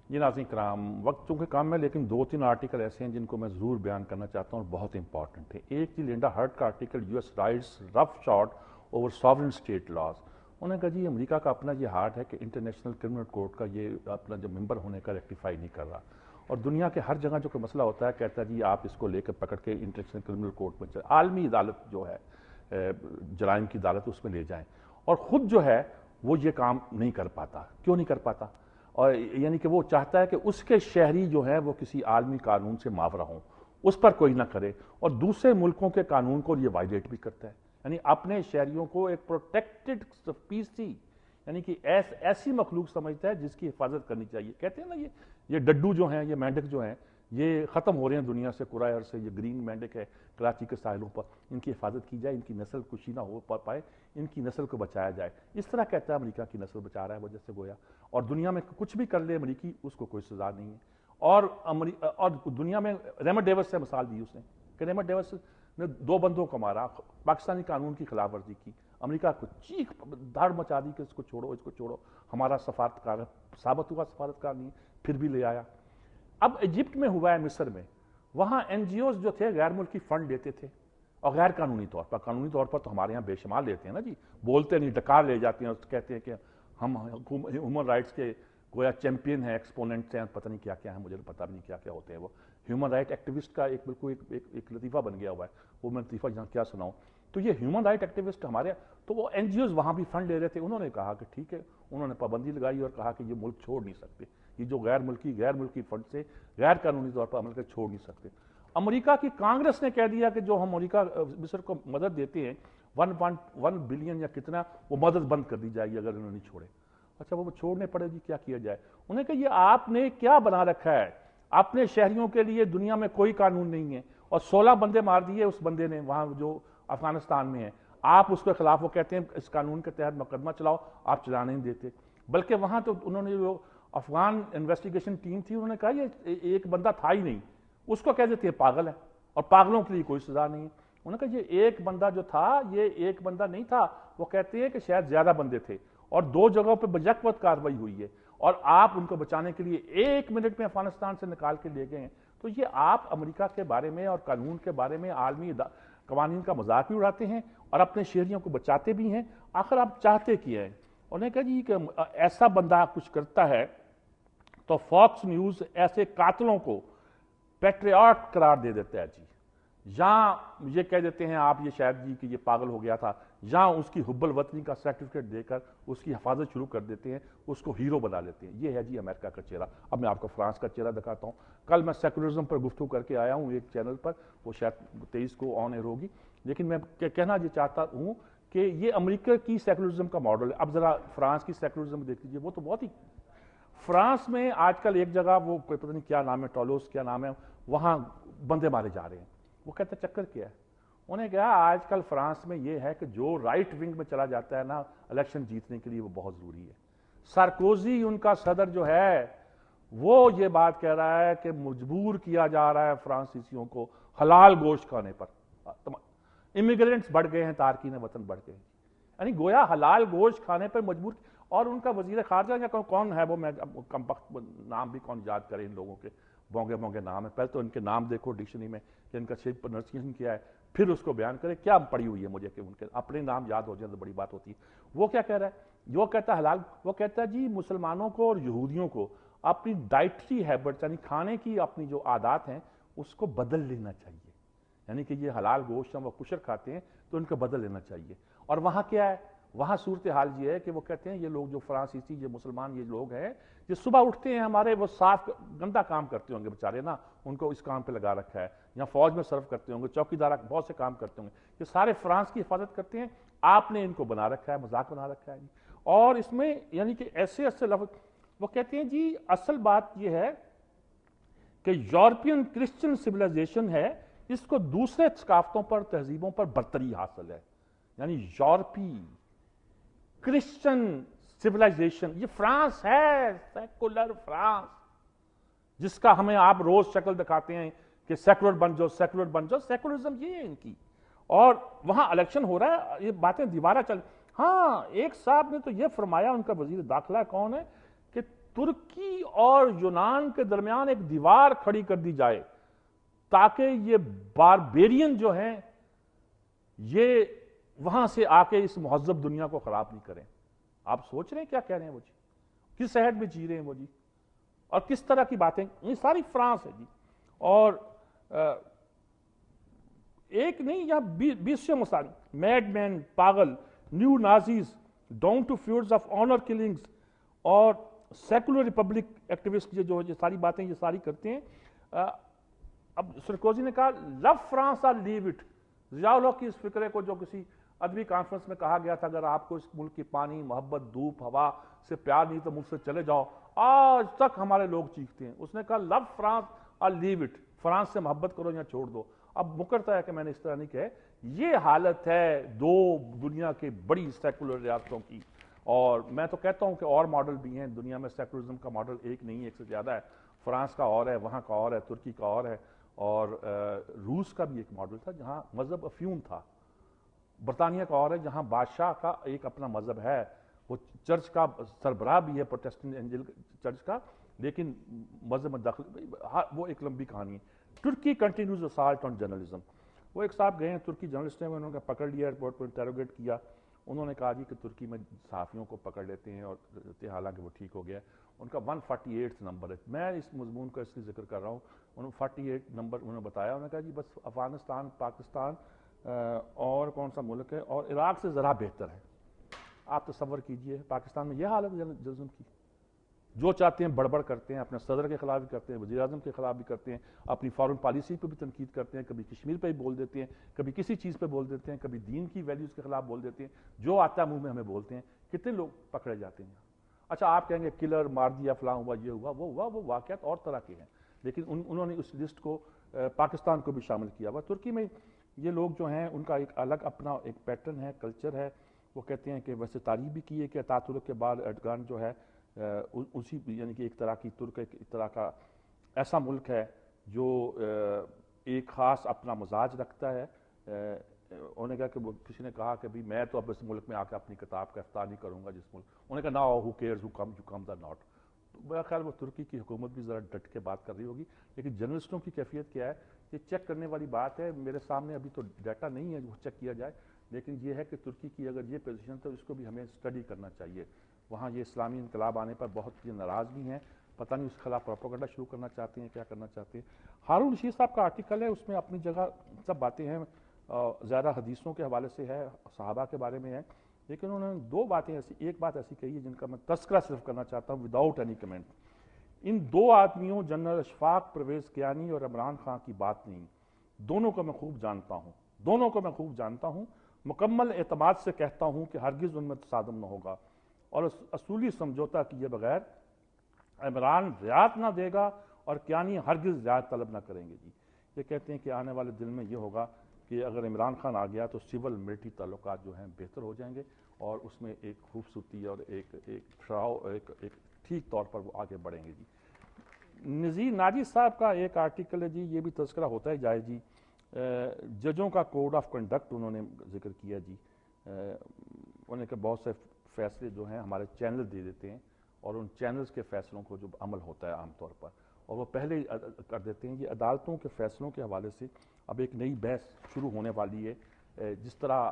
جی ناظرین کرام، وقت چونکہ کم ہے لیکن دو تین آرٹیکل ایسے ہیں جن کو میں ضرور بیان کرنا چاہتا ہوں اور بہت امپورٹنٹ ہے۔ ایک جی لینڈا ہرٹ کا article U S rides roughshod over sovereign state laws. انہوں نے کہا جی امریکہ کا اپنا یہ ہارٹ ہے کہ انٹرنیشنل کرمنل کورٹ کا یہ اپنا جو ممبر ہونے کا ریکٹیفائی نہیں کر رہا، اور دنیا کے ہر جگہ جو کوئی مسئلہ ہوتا ہے کہتا ہے جی آپ اس کو لے کے پکڑ کے انٹرنیشنل کرمنل کورٹ میں عالمی عدالت جو ہے جرائم کی عدالت اس میں لے جائیں، اور خود جو ہے وہ یہ کام نہیں کر پاتا۔ کیوں نہیں کر پاتا؟ اور یعنی کہ وہ چاہتا ہے کہ اس کے شہری جو ہیں وہ کسی عالمی قانون سے ماورا ہوں، اس پر کوئی نہ کرے، اور دوسرے ملکوں کے قانون کو یہ وائلیٹ بھی کرتا ہے۔ یعنی اپنے شہریوں کو ایک پروٹیکٹڈ اسپیسی، یعنی کہ ایسی مخلوق سمجھتا ہے جس کی حفاظت کرنی چاہیے۔ کہتے ہیں نا یہ ڈڈو جو ہیں، یہ مینڈک جو ہیں، یہ ختم ہو رہے ہیں دنیا سے کرۂ ارض سے۔ یہ گرین مینڈک ہے کراچی کے ساحلوں پر، ان کی حفاظت کی جائے، ان کی نسل کشی نہ ہو پائے، ان کی نسل کو بچایا جائے۔ اس طرح کہتا ہے امریکہ کی نسل بچا رہا ہے وجہ سے گویا، اور دنیا میں کچھ بھی کر لے امریکی اس کو کوئی سزا نہیں ہے۔ اور دنیا میں ریمنڈ ڈیوس سے مثال دی اس نے کہ ریمنڈ ڈیوس نے 2 بندوں کو مارا، پاکستانی قانون کی خلاف ورزی کی، امریکہ کو چیخ دھاڑ مچا دی کہ اس کو چھوڑو، اس کو چھوڑو، ہمارا سفارتکار ہے، ثابت ہوا سفارتکار نہیں، پھر بھی لے آیا۔ اب ایجپٹ میں ہوا ہے، مصر میں، وہاں این جی اوز جو تھے غیر ملکی فنڈ دیتے تھے، اور غیر قانونی طور پر، قانونی طور پر تو ہمارے یہاں بے شمار لیتے ہیں نا جی، بولتے نہیں، ڈکار لے جاتے ہیں، کہتے ہیں کہ ہم ہیومن رائٹس کے گویا چیمپئن ہیں، ایکسپوننٹس ہیں، پتہ نہیں کیا کیا ہیں، مجھے پتہ بھی نہیں کیا کیا ہوتے ہیں وہ۔ ہیومن رائٹ ایکٹیوسٹ کا ایک بالکل ایک لطیفہ بن گیا ہوا ہے، وہ میں لطیفہ یہاں کیا سناؤں۔ تو یہ ہیومن رائٹ ایکٹیوسٹ ہمارے، تو وہ این جی اوز وہاں بھی فنڈ لے رہے تھے، انہوں نے کہا کہ ٹھیک ہے، انہوں نے پابندی لگائی اور کہا کہ یہ ملک چھوڑ نہیں سکتے، یہ جو غیر ملکی فنڈ سے غیر قانونی طور پر عمل کر چھوڑ نہیں سکتے۔ امریکہ کی کانگریس نے کہہ دیا کہ جو ہم امریکہ مصر کو مدد دیتے ہیں 1 بلین یا کتنا، وہ مدد بند کر دی جائے گی اگر انہوں نے چھوڑے۔ اچھا وہ چھوڑنے پڑے گی، کیا کیا جائے؟ انہوں نے کہا یہ آپ نے کیا بنا رکھا ہے، اپنے شہریوں کے لیے دنیا میں کوئی قانون نہیں ہے، اور 16 بندے مار دیے اس بندے نے وہاں جو افغانستان میں ہے، آپ اس کے خلاف، وہ کہتے ہیں اس قانون کے تحت مقدمہ چلاؤ، آپ چلانے نہیں دیتے۔ بلکہ وہاں تو انہوں نے جو افغان انویسٹیگیشن ٹیم تھی، انہوں نے کہا یہ ایک بندہ تھا ہی نہیں، اس کو کہہ دیتے ہیں پاگل ہے، اور پاگلوں کے لیے کوئی سزا نہیں ہے۔ انہوں نے کہا یہ ایک بندہ جو تھا، یہ ایک بندہ نہیں تھا، وہ کہتے ہیں کہ شاید زیادہ بندے تھے، اور 2 جگہوں پہ بیک وقت کارروائی ہوئی ہے، اور آپ ان کو بچانے کے لیے 1 منٹ میں افغانستان سے نکال کے لے گئے ہیں۔ تو یہ آپ امریکہ کے بارے میں اور قانون کے بارے میں عالمی قوانین کا مذاق بھی اڑاتے ہیں اور اپنے شہریوں کو بچاتے بھی ہیں۔ آخر آپ چاہتے کیا ہیں؟ انہوں نے کہا جی کہ ایسا بندہ کچھ کرتا ہے تو فاکس نیوز ایسے قاتلوں کو پیٹریاٹ قرار دے دیتا ہے جی، یا یہ کہہ دیتے ہیں آپ یہ شاید جی کہ یہ پاگل ہو گیا تھا، یا اس کی حب الوطنی کا سرٹیفکیٹ دے کر اس کی حفاظت شروع کر دیتے ہیں، اس کو ہیرو بنا لیتے ہیں۔ یہ ہے جی امریکہ کا چہرہ۔ اب میں آپ کو فرانس کا چہرہ دکھاتا ہوں۔ کل میں سیکولرزم پر گفتگو کر کے آیا ہوں ایک چینل پر، وہ شاید 23 کو آن ایئر ہوگی، لیکن میں کہنا یہ چاہتا ہوں کہ یہ امریکہ کی سیکولرزم کا ماڈل ہے۔ اب ذرا فرانس کی سیکولرزم دیکھ لیجیے، وہ تو بہت ہی، فرانس میں آج کل ایک جگہ وہ کوئی پتہ نہیں کیا نام ہے، ٹولوس کیا نام ہے، وہاں بندے مارے جا رہے ہیں۔ وہ کہتا ہے چکر کیا ہے؟ انہیں کہا آج کل فرانس میں یہ ہے کہ جو رائٹ ونگ میں چلا جاتا ہے نا الیکشن جیتنے کے لیے، وہ بہت ضروری ہے۔ سارکوزی ان کا صدر جو ہے وہ یہ بات کہہ رہا ہے کہ مجبور کیا جا رہا ہے فرانسیسیوں کو حلال گوشت کھانے پر۔ امیگرینٹس بڑھ گئے ہیں، تارکین وطن بڑھ گئے ہیں، یعنی گویا حلال گوشت کھانے پر مجبور۔ اور ان کا وزیر خارجہ یا کون ہے وہ، میں کم وقت نام بھی کون یاد کرے ان لوگوں کے، بونگے بونگے نام ہے۔ پہلے تو ان کے نام دیکھو ڈکشنری میں کہ ان کا صرف پروننسیشن کیا ہے، پھر اس کو بیان کرے۔ کیا پڑی ہوئی ہے مجھے کہ ان کے اپنے نام یاد ہو جائیں تو بڑی بات ہوتی ہے۔ وہ کیا کہہ رہا ہے؟ وہ کہتا ہے حلال، وہ کہتا ہے جی مسلمانوں کو اور یہودیوں کو اپنی ڈائٹری ہیبٹس، یعنی کھانے کی اپنی جو عادات ہیں اس کو بدل لینا چاہیے۔ یعنی کہ یہ حلال گوشت وہ کشر کھاتے ہیں تو ان کو بدل لینا چاہیے۔ اور وہاں کیا ہے؟ وہاں صورتحال یہ ہے کہ وہ کہتے ہیں یہ لوگ جو فرانسیسی، یہ مسلمان، یہ لوگ ہیں یہ صبح اٹھتے ہیں ہمارے، وہ صاف گندا کام کرتے ہوں گے بیچارے نا، ان کو اس کام پہ لگا رکھا ہے، یا فوج میں سرو کرتے ہوں گے، چوکیدار بہت سے کام کرتے ہوں گے، یہ سارے فرانس کی حفاظت کرتے ہیں۔ آپ نے ان کو بنا رکھا ہے، مذاق بنا رکھا ہے۔ اور اس میں یعنی کہ ایسے لفظ، وہ کہتے ہیں جی اصل بات یہ ہے کہ یورپین کرسچن سویلائزیشن ہے، اس کو دوسرے ثقافتوں پر، تہذیبوں پر برتری حاصل ہے۔ یعنی یورپی کرسچن سویلائزیشن، یہ فرانس ہے، سیکولر فرانس، جس کا ہمیں آپ روز شکل دکھاتے ہیں کہ سیکولر بن جاؤ، سیکولر بن جاؤ۔ سیکولرزم یہ ہے ان کی، اور وہاں الیکشن ہو رہا ہے، یہ باتیں دیوارہ چل۔ ہاں ایک صاحب نے تو یہ فرمایا، ان کا وزیر داخلہ کون ہے، کہ ترکی اور یونان کے درمیان ایک دیوار کھڑی کر دی جائے تاکہ یہ باربیرین جو ہیں یہ وہاں سے آ کے اس مہذب دنیا کو خراب نہیں کریں. آپ سوچ رہے ہیں کیا کہہ رہے ہیں وہ جی؟ کس عہد میں جی رہے ہیں وہ جی؟ اور کس طرح کی باتیں؟ یہ ساری فرانس ہے جی. اور ایک نہیں، یہاں 20 مثال: میڈ مین، پاگل، neo Nazis, down to feuds of honour killings, اور سیکولر ریپبلک ایکٹیوسٹ جو یہ ساری باتیں یہ ساری کرتے ہیں. اب سرکوزی نے کہا لو فرانس اور لیو اٹ. ضیاء الحق کی اس فکرے کو جو کسی ادبی کانفرنس میں کہا گیا تھا، اگر آپ کو اس ملک کی پانی، محبت، دھوپ، ہوا سے پیار نہیں تو ملک سے چلے جاؤ، آج تک ہمارے لوگ چیختے ہیں. اس نے کہا لو فرانس اور لیو اٹ، فرانس سے محبت کرو یا چھوڑ دو. اب مکرتا ہے کہ میں نے اس طرح نہیں کہے. یہ حالت ہے دو دنیا کے بڑی سیکولر ریاستوں کی. اور میں تو کہتا ہوں کہ اور ماڈل بھی ہیں دنیا میں. سیکولرزم کا ماڈل ایک نہیں، ایک سے زیادہ ہے. فرانس کا اور ہے، وہاں کا اور ہے، ترکی کا اور ہے، اور روس کا بھی ایک ماڈل تھا جہاں مذہب افیون تھا. برطانیہ کا اور ہے جہاں بادشاہ کا ایک اپنا مذہب ہے، وہ چرچ کا سربراہ بھی ہے، پروٹسٹنٹ اینجل چرچ کا، لیکن مذہب میں داخل، وہ ایک لمبی کہانی ہے. ترکی کنٹینیوز اسالٹ آن جرنلزم. وہ ایک صاحب گئے ہیں ترکی جرنلسٹ ہیں، انہوں نے پکڑ لیا ایئرپورٹ پر، انٹروگیٹ کیا. انہوں نے کہا جی کہ ترکی میں صحافیوں کو پکڑ لیتے ہیں، اور حالانکہ وہ ٹھیک ہو گیا. ان کا 148 نمبر ہے. میں اس مضمون کا اس لیے ذکر کر رہا ہوں. انہوں 48 نمبر انہوں نے بتایا. انہوں نے کہا جی بس افغانستان، پاکستان اور کون سا ملک ہے، اور عراق سے ذرا بہتر ہے. آپ تصور کیجئے پاکستان میں یہ حالت جرنلزم کی. جو چاہتے ہیں بڑبڑ کرتے ہیں، اپنے صدر کے خلاف بھی کرتے ہیں، وزیر اعظم کے خلاف بھی کرتے ہیں، اپنی فارن پالیسی پہ بھی تنقید کرتے ہیں، کبھی کشمیر پہ بھی بول دیتے ہیں، کبھی کسی چیز پہ بول دیتے ہیں، کبھی دین کی ویلیوز کے خلاف بول دیتے ہیں. جو آتا ہے منہ میں ہمیں بولتے ہیں. کتنے لوگ پکڑے جاتے ہیں. اچھا آپ کہیں گے کلر مار دیا، فلاں ہوا، یہ ہوا، وہ ہوا. وہ واقعات اور طرح کے ہیں، لیکن انہوں نے اس لسٹ کو پاکستان کو بھی شامل کیا ہوا. ترکی میں یہ لوگ جو ہیں ان کا ایک الگ اپنا ایک پیٹرن ہے، کلچر ہے. وہ کہتے ہیں کہ ویسے تعریف بھی کی ہے کہ اتاتورک کے بعد ایرڈوغان جو ہے اسی یعنی کہ ایک طرح کی ترک ایک طرح کا ایسا ملک ہے جو ایک خاص اپنا مزاج رکھتا ہے. انہوں نے کہا کہ کسی نے کہا کہ بھی میں تو اب اس ملک میں آ کے اپنی کتاب کا افتتاح نہیں کروں گا جس ملک. انہوں نے کہا نا ہو cares who come the not. میرا خیال وہ ترکی کی حکومت بھی ذرا ڈٹ کے بات کر رہی ہوگی. لیکن جرنلسٹوں کی کیفیت کیا ہے یہ چیک کرنے والی بات ہے. میرے سامنے ابھی تو ڈیٹا نہیں ہے جو چیک کیا جائے، لیکن یہ ہے کہ ترکی کی اگر یہ پوزیشن تو اس کو بھی ہمیں اسٹڈی کرنا چاہیے. وہاں یہ اسلامی انقلاب آنے پر بہت یہ ناراض بھی ہیں. پتہ نہیں اس کے خلاف پروپیگنڈا شروع کرنا چاہتے ہیں، کیا کرنا چاہتے ہیں. ہارون رشید صاحب کا آرٹیکل ہے، اس میں اپنی جگہ سب باتیں ہیں، زیادہ حدیثوں کے حوالے سے ہے، صحابہ کے بارے میں ہے. لیکن انہوں نے دو باتیں ایسی، ایک بات ایسی کہی ہے جن کا میں تذکرہ صرف کرنا چاہتا ہوں وداؤٹ اینی کمنٹ. ان دو آدمیوں جنرل اشفاق پرویز کیانی اور عمران خان کی بات نہیں. دونوں کو میں خوب جانتا ہوں، دونوں کو میں خوب جانتا ہوں. مکمل اعتماد سے کہتا ہوں کہ ہرگز ان میں تصادم نہ ہوگا، اور اصولی سمجھوتا کیے بغیر عمران رعایت نہ دے گا اور کیانی ہرگز رعایت طلب نہ کریں گے. جی یہ کہتے ہیں کہ آنے والے دن میں یہ ہوگا کہ اگر عمران خان آ گیا تو سول ملٹری تعلقات جو ہیں بہتر ہو جائیں گے، اور اس میں ایک خوبصورتی اور ایک ٹھیک طور پر وہ آگے بڑھیں گے. جی نذیر ناجی صاحب کا ایک آرٹیکل ہے جی، یہ بھی تذکرہ ہوتا ہے جائے. جی ججوں کا کوڈ آف کنڈکٹ انہوں نے ذکر کیا. جی انہوں نے کہ بہت سے فیصلے جو ہیں ہمارے چینل دے دیتے ہیں، اور ان چینلز کے فیصلوں کو جو عمل ہوتا ہے عام طور پر، اور وہ پہلے ہی کر دیتے ہیں. یہ عدالتوں کے فیصلوں کے حوالے سے اب ایک نئی بحث شروع ہونے والی ہے. جس طرح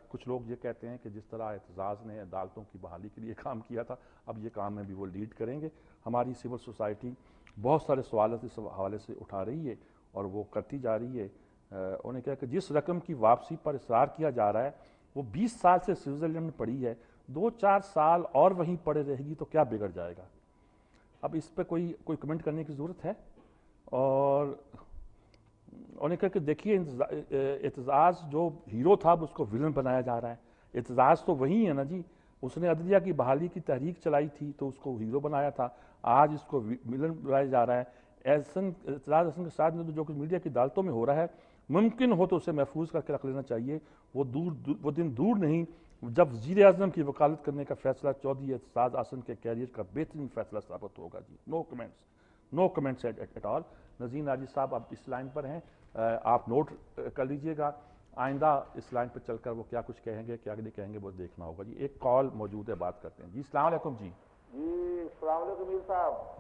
کچھ لوگ یہ کہتے ہیں کہ جس طرح اعتزاز نے عدالتوں کی بحالی کے لیے کام کیا تھا، اب یہ کام میں بھی وہ لیڈ کریں گے. ہماری سول سوسائٹی بہت سارے سوالات اس حوالے سے اٹھا رہی ہے اور وہ کرتی جا رہی ہے. انہوں نے کہا کہ جس رقم کی واپسی پر اصرار کیا جا رہا ہے وہ 20 سال سے سوئٹزرلینڈ میں پڑی ہے، 2-4 سال اور وہیں پڑے رہے گی تو کیا بگڑ جائے گا. اب اس پہ کوئی کمنٹ کرنے کی ضرورت ہے. اور انہوں نے کہا کہ دیکھیے اعتزاز جو ہیرو تھا اب اس کو ویلن بنایا جا رہا ہے. اعتزاز تو وہی ہے نا جی، اس نے عدلیہ کی بحالی کی تحریک چلائی تھی تو اس کو ہیرو بنایا تھا، آج اس کو ویلن بنایا جا رہا ہے. اعتزاز حسن کے ساتھ میں جو کچھ میڈیا کی عدالتوں میں ہو رہا ہے، ممکن ہو تو اسے محفوظ کر کے رکھ لینا چاہیے. وہ دن دور نہیں جب وزیر اعظم کی وکالت کرنے کا فیصلہ چودھری اعتزاز احسن کے کیریئر کا بہترین فیصلہ ثابت ہوگا. جی no comments at all. Nazir Naji صاحب اب اس لائن پر ہیں، آپ نوٹ کر لیجئے گا. آئندہ اس لائن پہ چل کر وہ کیا کچھ کہیں گے کیا نہیں کہیں گے وہ دیکھنا ہوگا. جی ایک کال موجود ہے، بات کرتے ہیں. جی السلام علیکم. جی جی السلام علیکم میر صاحب.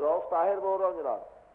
روف طاہر بول رہا ہوں جناب.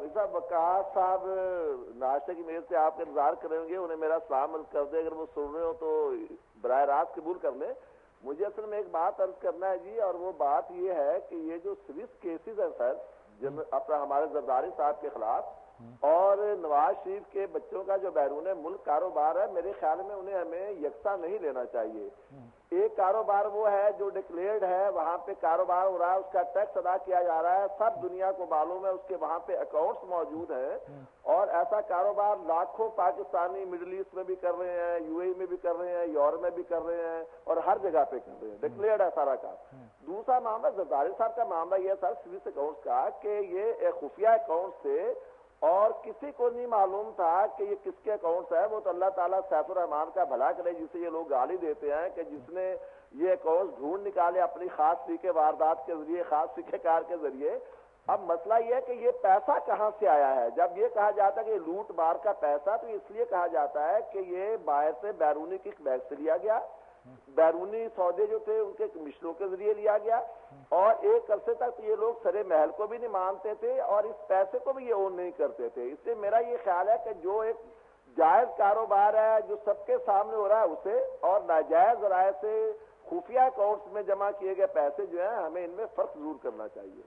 میر صاحب وقاص صاحب ناشتے کی میل سے آپ کا انتظار کریں گے, انہیں میرا سلام عرض کر دیں, اگر وہ سن رہے ہو تو براہ راست قبول کر لیں. مجھے اصل میں ایک بات عرض کرنا ہے جی, اور وہ بات یہ ہے کہ یہ جو سوئس کیسز ہیں سر اپنا ہمارے زرداری صاحب کے خلاف اور نواز شریف کے بچوں کا جو بیرون ملک کاروبار ہے, میرے خیال میں انہیں ہمیں یکساں نہیں لینا چاہیے. ایک کاروبار وہ ہے جو ڈکلیئرڈ ہے, وہاں پہ کاروبار ہو رہا ہے, اس کا ٹیکس ادا کیا جا رہا ہے, سب دنیا کو معلوم ہے, اس کے وہاں پہ اکاؤنٹس موجود ہیں, اور ایسا کاروبار لاکھوں پاکستانی مڈل ایسٹ میں بھی کر رہے ہیں, یو اے میں بھی کر رہے ہیں, یورپ میں بھی کر رہے ہیں, اور ہر جگہ پہ کر رہے ہیں, ڈکلیئرڈ ہے سارا کام. دوسرا معاملہ زرداری صاحب کا معاملہ یہ ہے سر سوئس اکاؤنٹس کا, کہ یہ خفیہ اکاؤنٹ سے, اور کسی کو نہیں معلوم تھا کہ یہ کس کے اکاؤنٹس ہے. وہ تو اللہ تعالیٰ سیف الرحمان کا بھلا کرے, جسے یہ لوگ گالی دیتے ہیں کہ جس نے یہ اکاؤنٹس ڈھونڈ نکالے اپنی خاص طریقے واردات کے ذریعے, خاص طریقے کار کے ذریعے. اب مسئلہ یہ ہے کہ یہ پیسہ کہاں سے آیا ہے. جب یہ کہا جاتا ہے کہ یہ لوٹ مار کا پیسہ, تو اس لیے کہا جاتا ہے کہ یہ باہر سے بیرونی کک بیگ سے لیا گیا, بیرونی سودے جو تھے ان کے کمشنوں کے ذریعے لیا گیا, اور ایک عرصے تک یہ لوگ سرے محل کو بھی نہیں مانتے تھے, اور اس پیسے کو بھی یہ اون نہیں کرتے تھے. اس لیے میرا یہ خیال ہے کہ جو ایک جائز کاروبار ہے جو سب کے سامنے ہو رہا ہے اسے, اور ناجائز ذرائع سے خفیہ اکاؤنٹس میں جمع کیے گئے پیسے جو ہیں, ہمیں ان میں فرق ضرور کرنا چاہیے.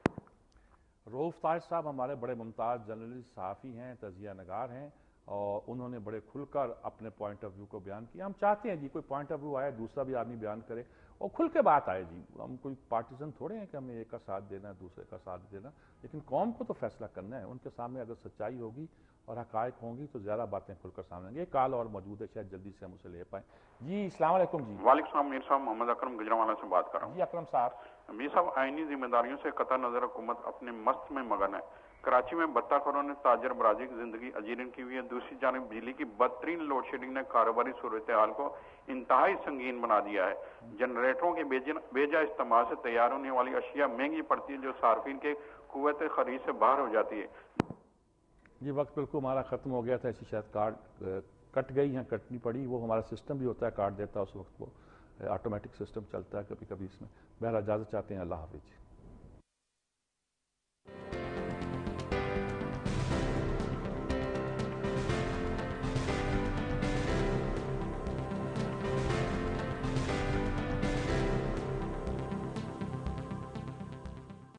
روف طاہر صاحب ہمارے بڑے ممتاز جرنلسٹ صحافی ہیں, تجزیہ نگار ہیں, اور انہوں نے بڑے کھل کر اپنے پوائنٹ آف ویو کو بیان کیا. ہم چاہتے ہیں جی کوئی پوائنٹ آف ویو آئے, دوسرا بھی آدمی بیان کرے اور کھل کے بات آئے. جی ہم کوئی پارٹیزن تھوڑے ہیں کہ ہمیں ایک کا ساتھ دینا ہے دوسرے کا ساتھ دینا, لیکن قوم کو تو فیصلہ کرنا ہے. ان کے سامنے اگر سچائی ہوگی اور حقائق ہوں گی تو زیادہ باتیں کھل کر سامنے آئیں گی. ایک کال اور موجود ہے, شاید جلدی سے ہم اسے لے پائیں. جی السلام علیکم. جی وعلیکم السلام میر صاحب, محمد اکرم گجرانوالہ سے بات کر رہا ہوں. جی اکرم صاحب. میر صاحب, آئینی ذمہ داریوں سے قطع نظر حکومت اپنے مست میں مگن ہے. کراچی میں بطہ خوروں نے تاجر برازی کی زندگی اجیرن کی ہوئی ہے. دوسری جانب بجلی کی بدترین لوڈ شیڈنگ نے کاروباری صورتحال کو انتہائی سنگین بنا دیا ہے. جنریٹروں کے بیجا استعمال سے تیار ہونے والی اشیاء مہنگی پڑتی ہے, جو صارفین کے قوت خرید سے باہر ہو جاتی ہے. یہ وقت بالکل ہمارا ختم ہو گیا تھا, ایسی شاید کارڈ کٹ گئی ہیں, کٹنی پڑی. وہ ہمارا سسٹم بھی ہوتا ہے, کارڈ دیتا ہے اس وقت وہ آٹومیٹک سسٹم چلتا ہے, کبھی کبھی اس میں. بہرحال اجازت چاہتے ہیں, اللہ حافظ.